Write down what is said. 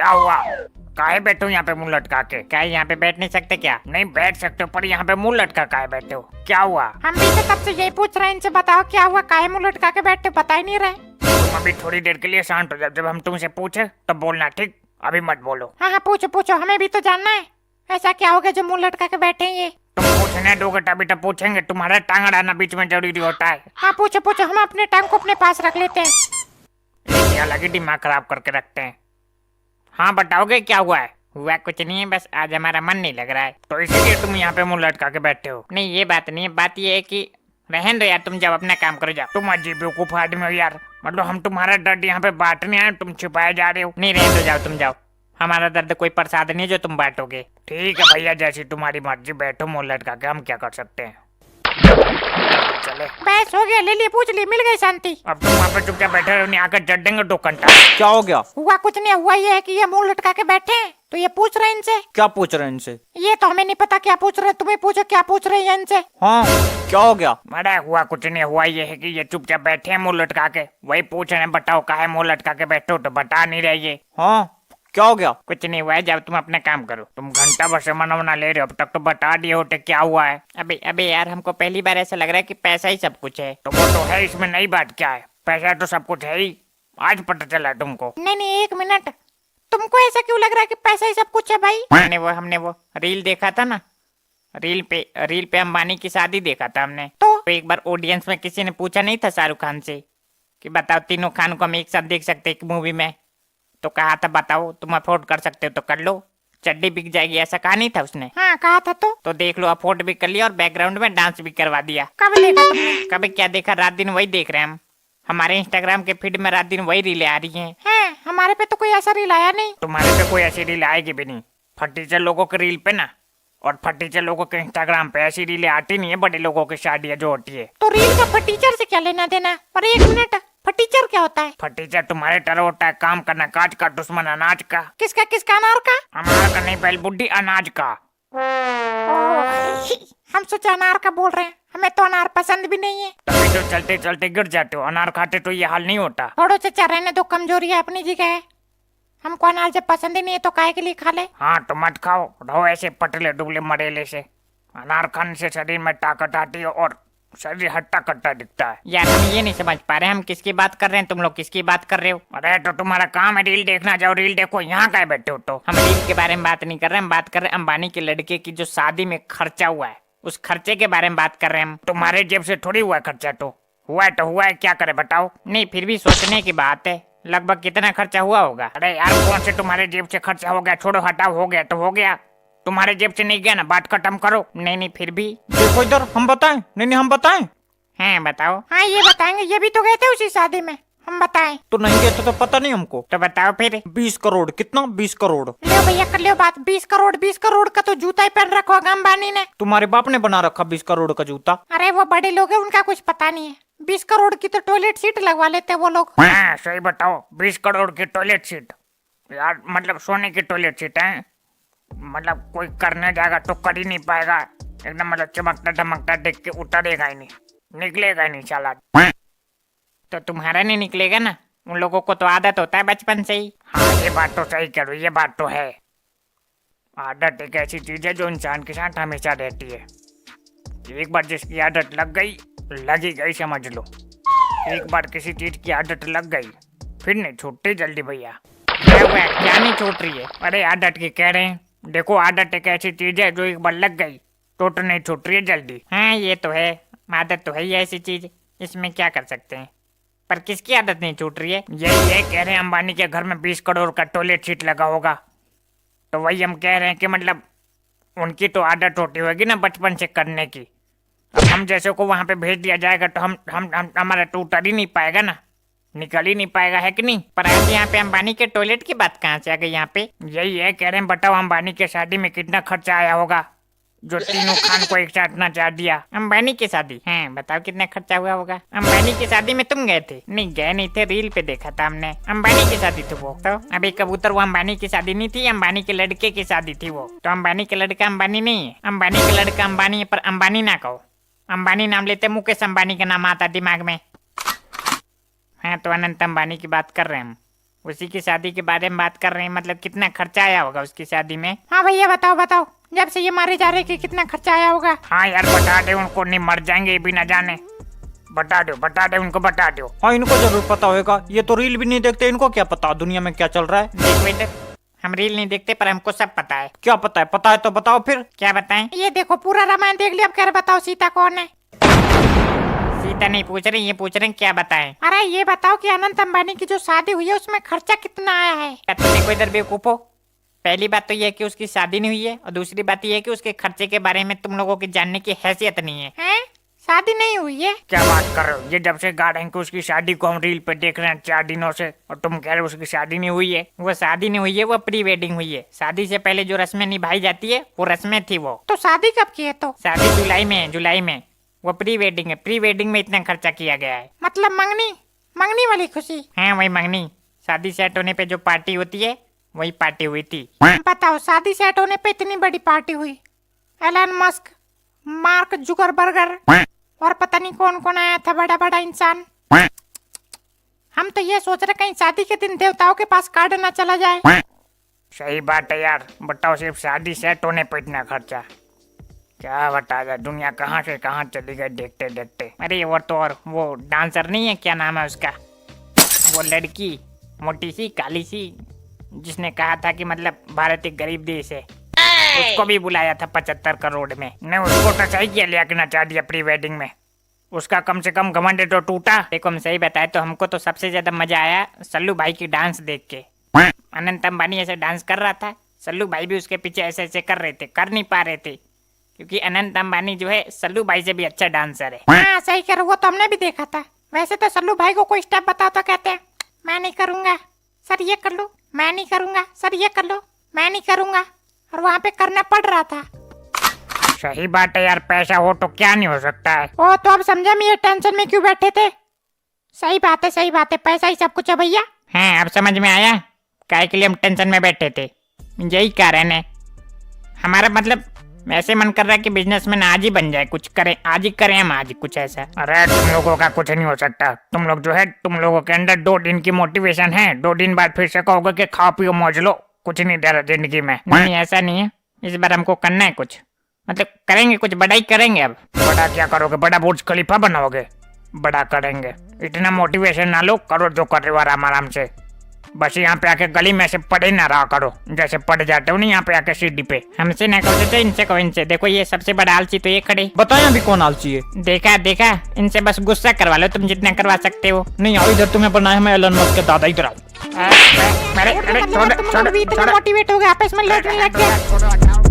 क्या हुआ? काहे बैठे हो यहाँ पे मुंह लटका के? क्या यहाँ पे बैठ नहीं सकते क्या? नहीं बैठ सकते हो, पर यहाँ पे मुंह लटका काहे बैठे हो? क्या हुआ? हम भी तो तब से यही पूछ रहे हैं, इनसे बताओ क्या हुआ, काहे मुंह लटका के बैठे, बता ही नहीं रहे। तुम अभी थोड़ी देर के लिए शांत हो जाओ, जब हम तुमसे पूछे तब बोलना, ठीक? अभी मत बोलो। हाँ हाँ पूछो पूछो, हमें भी तो जानना है, ऐसा क्या हो गया जो मुंह लटका के बैठे हैं ये। तुम पूछने दोगे तभी तो पूछेंगे, तुम्हारा टांग अड़ाना बीच में जरूरी होता है। हाँ पूछो पूछो, हम अपने टांग को अपने पास रख लेते हैं। ये अलग ही दिमाग खराब करके रखते हैं। हाँ बताओगे क्या हुआ है? हुआ कुछ नहीं है, बस आज हमारा मन नहीं लग रहा है। तो इसीलिए तुम यहाँ पे मुंह लटका के बैठे हो? नहीं ये बात नहीं है, बात ये है कि रहन दो यार, तुम जब अपना काम करो जाओ। तुम अजीब बेवकूफ आदमी हो यार, मतलब हम तुम्हारा दर्द यहाँ पे बांटने आए, तुम छिपाए जा रहे हो। नहीं रहन दो, जाओ तुम जाओ, हमारा दर्द कोई प्रसाद नहीं जो तुम बांटोगे। ठीक है भैया, जैसी तुम्हारी मर्जी, बैठो मुंह लटका के, हम क्या कर सकते हैं। चले बस हो गया, ले लिए पूछ ली, मिल गई शांति। अब तुम वहाँ पे चुपचाप बैठे रहो, नहीं आकर चढ़ देंगे 2 घंटा। क्या हो गया? हुआ कुछ नहीं, हुआ ये है कि ये मुंह लटका के बैठे हैं, तो ये पूछ रहे हैं इनसे। क्या पूछ रहे हैं इनसे? ये तो हमें नहीं पता क्या पूछ रहे हैं, तुम्हें पूछो क्या पूछ रहे हैं इनसे। हाँ क्या हो गया? अरे हुआ कुछ नहीं, हुआ ये है कि ये चुपचाप बैठे हैं मुंह लटका के, वही पूछ रहे हैं बताओ काहे मुंह लटका के बैठे हो, तो बता नहीं रहे ये। हाँ क्या हो गया? कुछ नहीं हुआ है, जब तुम अपना काम करो। तुम घंटा भर से मना ले रहे हो, अब तक तो बता दिए होते क्या हुआ है। अबे अबे यार, हमको पहली बार ऐसा लग रहा है कि पैसा ही सब कुछ है। तो वो तो है, इसमें नई बात क्या है, पैसा तो सब कुछ है ही, आज पता चला तुमको। नहीं नहीं एक मिनट, तुमको ऐसा क्यों लग रहा है कि पैसा ही सब कुछ है भाई? हमने वो रील देखा था ना, रील पे अंबानी की शादी देखा था हमने। तो एक बार ऑडियंस में किसी ने पूछा नहीं था शाहरुख खान से कि बताओ तीनों खान को हम एक साथ देख सकते हैं एक मूवी में, तो कहा था बताओ तुम अफोर्ड कर सकते हो तो कर लो, चड्डी बिक जाएगी, ऐसा कहा नहीं था उसने? हाँ कहा था। तो देख लो, अफोर्ड भी कर लिया और बैकग्राउंड में डांस भी करवा दिया। कब देखा तुमने? कभी क्या देखा, रात दिन वही देख रहे हैं हम, हमारे इंस्टाग्राम के फीड में रात दिन वही रीलें आ रही हैं। हैं, हमारे पे तो कोई ऐसा रील आया नहीं। तुम्हारे पे कोई ऐसी रील आएगी भी नहीं, फटीचर लोगों के रील पे ना, और फटीचर लोगों के इंस्टाग्राम पे ऐसी रीलें आती नहीं है, बड़े लोगों की शादियां जो होती है। तो रील का फटीचर से क्या लेना देना? पर एक मिनट, फटीचर क्या होता है? फटीचर तुम्हारे तरह होता है काम करना काज का, दुश्मन अनाज का। किसका किसका अनार का? हमारा का नहीं, पहले बुढ़ी अनाज का। हम सोचा अनार का बोल रहे हैं, हमें तो अनार पसंद भी नहीं है। तभी तो चलते चलते गिर जाते हो, अनार खाते तो ये हाल नहीं होता। थोड़ो चचा रहने दो, कमजोरी है अपनी जगह है, हमको अनार जब पसंद ही नहीं है तो काहे के लिए खा ले। हाँ तो मत खाओ, रहो ऐसे पतले दुबले मरेले से। अनार खाने से शरीर में ताकत आती है और शरीर हट्टा कट्टा दिखता है। यार हम ये नहीं समझ पा रहे, हम किसकी बात कर रहे हैं, तुम लोग किसकी बात कर रहे हो? अरे तो तुम्हारा काम है रील देखना, जाओ रील देखो, यहाँ काहे बैठे हो? तो हम रील के बारे में बात नहीं कर रहे, हम बात कर रहे हैं अंबानी के लड़के की जो शादी में खर्चा हुआ है, उस खर्चे के बारे में बात कर रहे हैं हम। तुम्हारे जेब से थोड़ी हुआ खर्चा, तो हुआ है, क्या करे बताओ? नहीं फिर भी सोचने की बात है, लगभग कितना खर्चा हुआ होगा? अरे यार कौन से तुम्हारे जेब से खर्चा हो गया, छोड़ो हटाओ, हो गया तो हो गया, तुम्हारे जेब से नहीं गया ना, बात खत्म करो। नहीं फिर भी देखो इधर, हम बताएं? नहीं हम बताएं? हैं बताओ। हाँ ये बताएंगे, ये भी तो गए थे उसी शादी में, हम बताएं। तो नहीं गए तो पता नहीं हमको। तो बताओ फिर। 20 करोड़। कितना? 20 करोड़। लो भैया कर लियो बात, 20 करोड़ का तो जूता ही पहन रखा होगा अंबानी ने। तुम्हारे बाप ने बना रखा 20 करोड़ का जूता। अरे वो बड़े लोग हैं, उनका कुछ पता नहीं है। 20 करोड़ की तो टॉयलेट सीट लगवा लेते हैं वो लोग। हाँ सही बताओ, 20 करोड़ की टॉयलेट सीट यार, मतलब सोने की टॉयलेट सीट है, मतलब कोई करने जाएगा तो कर ही नहीं पाएगा, एकदम मतलब चमकता धमकता देख के उतरेगा ही नहीं, निकलेगा ही नहीं साला। तो तुम्हारा नहीं निकलेगा ना, उन लोगों को तो आदत होता है बचपन से ही। हाँ ये बात तो सही कह रही हो, ये बात तो है। आदत एक ऐसी चीज है जो इंसान के साथ हमेशा रहती है, एक बार जिसकी आदत लग गई, लगी गई समझ लो। एक बार किसी चीज की आदत लग गई फिर नहीं छूटती जल्दी भैया। क्या हुआ, क्या नहीं छूट रही है? अरे आदत की कह रहे हैं, देखो आदत एक ऐसी चीज है जो एक बार लग गई तो नहीं छूट रही है जल्दी। हाँ ये तो है, आदत तो है ही ऐसी चीज, इसमें क्या कर सकते हैं, पर किसकी आदत नहीं छूट रही है? यही है कह रहे हैं, अंबानी के घर में 20 करोड़ का टॉयलेट सीट लगा होगा, तो वही हम कह रहे हैं कि मतलब उनकी तो आदत होती होगी ना बचपन से करने की। अब हम जैसे को वहां पे भेज दिया जाएगा तो हम हमारा तो उतर ही नहीं पाएगा ना, निकल ही नहीं पाएगा, है कि नहीं? पर आज यहाँ पे अंबानी के टॉयलेट की बात कहाँ से आ गई यहाँ पे? यही है कह रहे हैं, बताओ अंबानी के शादी में कितना खर्चा आया होगा जो तीनों खान को एक साथ नचा दिया। अंबानी की शादी? हैं बताओ कितना खर्चा हुआ होगा? अंबानी की शादी में तुम गए थे? नहीं गए नहीं थे, रील पे देखा था हमने। अंबानी की शादी थी वो तो, अभी कबूतर वो अंबानी की शादी नहीं थी, अंबानी के लड़के की शादी थी वो तो। अंबानी के लड़का अंबानी नहीं है, अंबानी के लड़का अंबानी है, पर अंबानी ना कहो, अंबानी नाम लेते मुकेश अंबानी का नाम आता दिमाग में। हाँ तो अनंत अंबानी की बात कर रहे हैं हम, उसी की शादी के बारे में बात कर रहे हैं, मतलब कितना खर्चा आया होगा उसकी शादी में। हाँ भैया बताओ बताओ, जब से ये मारे जा रहे कि कितना खर्चा आया होगा। हाँ यार बता दे उनको, नहीं मर जाएंगे ये भी ना जाने। बता दो उनको बता दो। हाँ इनको जरूर पता होगा, ये तो रील भी नहीं देखते, इनको क्या पता दुनिया में क्या चल रहा है। देखो इधर, हम रील नहीं देखते पर हमको सब पता है। क्या पता है? पता है तो बताओ फिर। क्या बताएं? ये देखो पूरा रामायण देख लिया, अब कह रहे बताओ सीता कौन है। सीता नहीं पूछ रहे, ये पूछ रहे हैं क्या बताएं। अरे ये बताओ कि अनंत अंबानी की जो शादी हुई है उसमें खर्चा कितना आया है। क्या तुम देखो इधर बेवकूफो, पहली बात तो ये है कि उसकी शादी नहीं हुई है, और दूसरी बात ये है कि उसके खर्चे के बारे में तुम लोगों की जानने की हैसियत नहीं है। हैं? शादी नहीं हुई है? क्या बात कर रहे हो? ये जब से गार्डन की उसकी शादी को हम रील पे देख रहे हैं 4 दिनों से, और तुम कह रहे हो उसकी शादी नहीं हुई है। वो शादी नहीं हुई है, वो प्री वेडिंग हुई है। शादी से पहले जो रस्में निभाई जाती है वो रस्में थी वो। तो शादी कब की है? तो शादी जुलाई में है, जुलाई में। वो प्री वेडिंग है, प्री वेडिंग में इतना खर्चा किया गया है। मतलब मंगनी, मंगनी वाली खुशी। हाँ वही मंगनी, शादी सेट होने पे जो पार्टी होती है वही पार्टी हुई थी। बताओ शादी सेट होने पे इतनी बड़ी पार्टी हुई। एलन मस्क, मार्क जुकरबर्गर और पता नहीं कौन कौन आया था, बड़ा बड़ा इंसान। हम तो ये सोच रहे कहीं शादी के दिन देवताओं के पास कार्ड ना चला जाए। सही बात है यार, बताओ सिर्फ शादी सेट होने पे इतना खर्चा। क्या बता जाए, दुनिया कहाँ से कहाँ चली गई देखते देखते। अरे और तो और वो डांसर नहीं है, क्या नाम है उसका, वो लड़की मोटी सी काली सी जिसने कहा था कि मतलब भारत एक गरीब देश है, उसको भी बुलाया था 75 करोड़ में। नहीं उसको तो सही किया लिया कि नचा दिया प्री वेडिंग में, उसका कम से कम घमंड तो टूटा। देखो हम सही बताए तो हमको तो सबसे ज्यादा मजा आया सल्लू भाई की डांस देख के। अनंत अंबानी ऐसे डांस कर रहा था, सल्लू भाई भी उसके पीछे ऐसे ऐसे कर रहे थे, कर नहीं पा रहे थे क्योंकि अनंत अंबानी जो है सल्लू भाई से भी अच्छा डांसर है। हाँ सही कह रहे हो, वो तो हमने भी देखा था। वैसे तो सल्लू भाई को कोई स्टेप बताओ तो कहते हैं मैं नहीं करूंगा सर, ये कर लो, मैं नहीं करूंगा सर, ये कर लो, मैं नहीं करूंगा, और वहाँ पे करना पड़ रहा था। सही बात है यार, पैसा हो तो क्या नहीं हो सकता है। ओ तो अब समझा मैं ये टेंशन में क्यों बैठे थे। सही बात है सही बात है, पैसा ही सब कुछ है भैया। हाँ अब समझ में आया काहे के लिए हम टेंशन में बैठे थे, यही कारण है हमारा। मतलब ऐसे मन कर रहा है कि बिजनेसमैन आज ही बन जाए, कुछ करें आज ही करें हम आज कुछ ऐसा। अरे तुम लोगों का कुछ नहीं हो सकता, तुम लोग जो है तुम लोगों के अंदर 2 दिन की मोटिवेशन है, 2 दिन बाद फिर से कहोगे कि खाओ पियो मौज लो, कुछ नहीं दे रहा जिंदगी में। नहीं ऐसा नहीं है, इस बार हमको करना है कुछ, मतलब करेंगे कुछ बड़ा ही करेंगे। अब बड़ा क्या करोगे? बड़ा बुर्ज खलीफा बनाओगे? बड़ा करेंगे, इतना मोटिवेशन ना लो, करो जो कर रहे हो आराम आराम से। बस यहाँ पे आके गली में से पड़े ना रहा करो, जैसे पड़ जाते हो नहीं यहाँ पे आके सीढ़ी पे। हमसे ना कहो चाचा, इनसे कहो इनसे। देखो ये सबसे बड़ा आलसी तो ये खड़े, बताएं अभी कौन आलसी है। देखा देखा, इनसे बस गुस्सा करवा लो तुम जितना करवा सकते हो। नहीं आओ इधर, तुम्हें बनाया मैं एलन मस्क के दादा, इधर आओ। अरे तुम लोग भी इतने मोटिवेट हो गए, आपस में लड़ने लग गए।